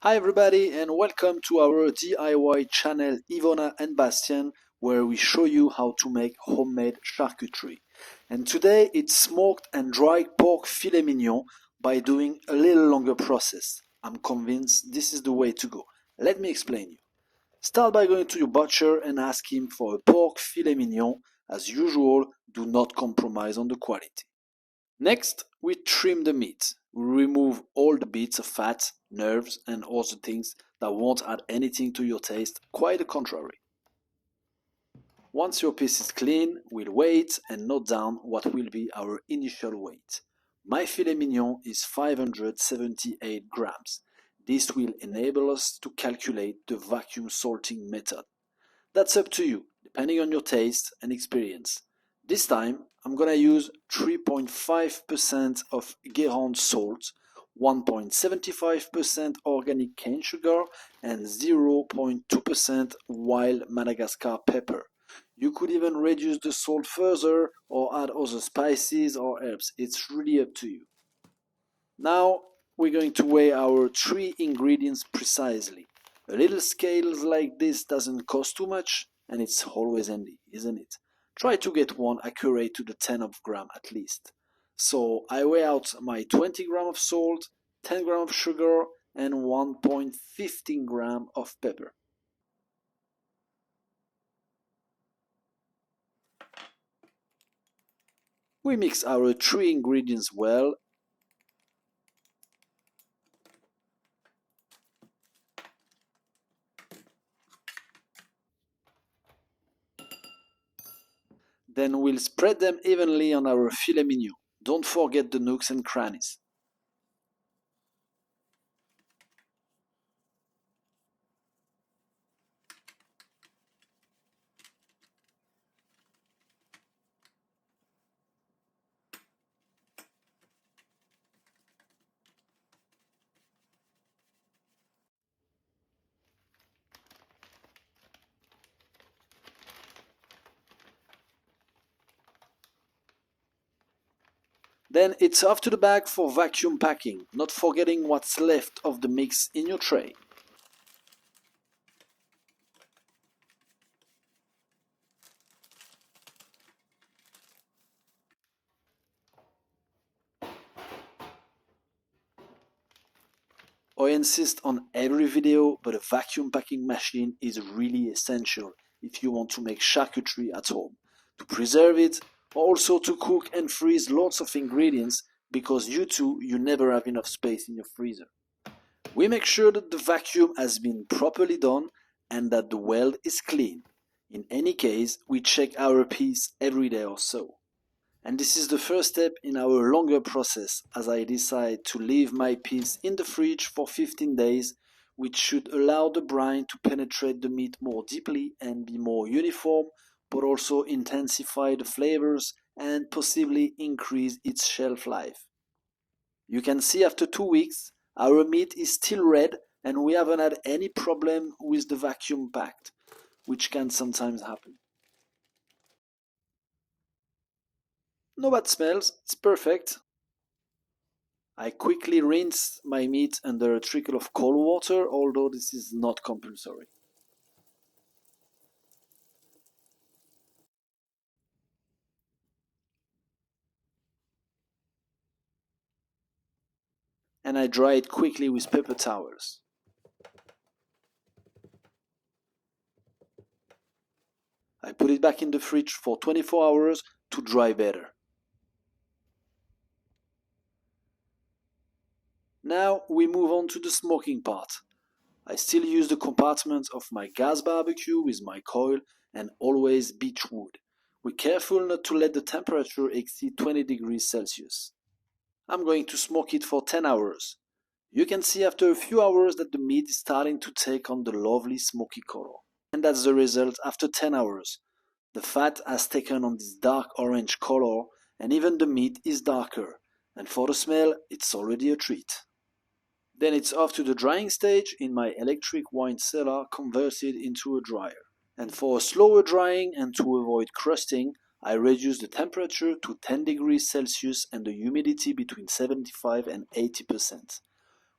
Hi everybody and welcome to our DIY channel Iwona&Bastien, where we show you how to make homemade charcuterie. And today it's smoked and dried pork filet mignon by doing a little longer process. I'm convinced this is the way to go. Let me explain you. Start by going to your butcher and ask him for a pork filet mignon. As usual, do not compromise on the quality. Next, we trim the meat. We remove all the bits of fat, nerves, and other things that won't add anything to your taste, quite the contrary. Once your piece is clean, we'll weigh it and note down what will be our initial weight. My filet mignon is 578 grams. This will enable us to calculate the vacuum sorting method. That's up to you, depending on your taste and experience. This time, I'm gonna use 3.5% of Guérande salt, 1.75% organic cane sugar, and 0.2% wild Madagascar pepper. You could even reduce the salt further or add other spices or herbs. It's really up to you. Now, we're going to weigh our 3 ingredients precisely. A little scale like this doesn't cost too much, and it's always handy, isn't it? Try to get one accurate to the 10 of gram at least. So I weigh out my 20 gram of salt, 10 gram of sugar, and 1.15 gram of pepper. We mix our 3 ingredients well. Then we'll spread them evenly on our filet mignon. Don't forget the nooks and crannies. Then it's off to the bag for vacuum packing, not forgetting what's left of the mix in your tray. I insist on every video, but a vacuum packing machine is really essential if you want to make charcuterie at home, to preserve it, or also to cook and freeze lots of ingredients, because you never have enough space in your freezer. We make sure that the vacuum has been properly done and that the weld is clean. In any case, we check our piece every day or so. And this is the first step in our longer process, as I decide to leave my piece in the fridge for 15 days, which should allow the brine to penetrate the meat more deeply and be more uniform, but also intensify the flavors and possibly increase its shelf life. You can see after 2 weeks, our meat is still red and we haven't had any problem with the vacuum packed, which can sometimes happen. No bad smells, it's perfect. I quickly rinse my meat under a trickle of cold water, although this is not compulsory. And I dry it quickly with paper towels. I put it back in the fridge for 24 hours to dry better. Now we move on to the smoking part. I still use the compartment of my gas barbecue with my coil and always beech wood. We're careful not to let the temperature exceed 20 degrees Celsius. I'm going to smoke it for 10 hours. You can see after a few hours that the meat is starting to take on the lovely smoky color. And that's the result after 10 hours. The fat has taken on this dark orange color and even the meat is darker. And for the smell, it's already a treat. Then it's off to the drying stage in my electric wine cellar converted into a dryer. And for a slower drying and to avoid crusting, I reduce the temperature to 10 degrees Celsius and the humidity between 75 and 80%.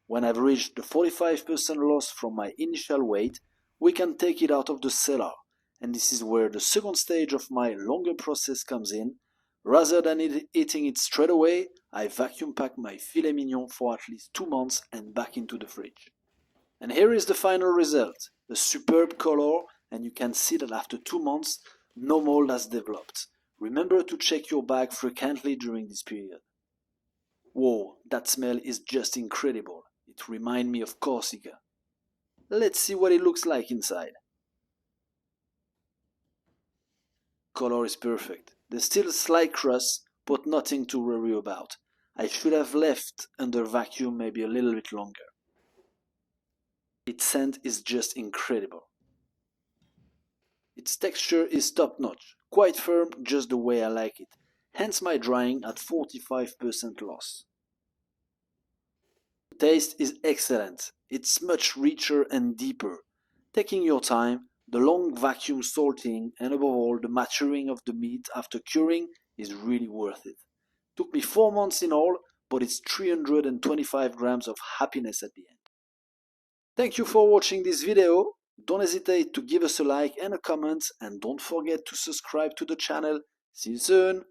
When I've reached the 45% loss from my initial weight, we can take it out of the cellar. And this is where the second stage of my longer process comes in. Rather than eating it straight away, I vacuum pack my filet mignon for at least 2 months and back into the fridge. And here is the final result, a superb color, and you can see that after 2 months, no mold has developed. Remember to check your bag frequently during this period. Whoa, that smell is just incredible. It reminds me of Corsica. Let's see what it looks like inside. Color is perfect. There's still a slight crust, but nothing to worry about. I should have left under vacuum maybe a little bit longer. Its scent is just incredible. Its texture is top-notch, quite firm, just the way I like it, hence my drying at 45% loss. The taste is excellent. It's much richer and deeper. Taking your time, the long vacuum salting, and above all the maturing of the meat after curing is really worth it. Took me 4 months in all, but it's 325 grams of happiness at the end. Thank you for watching this video. Don't hesitate to give us a like and a comment, and don't forget to subscribe to the channel. See you soon!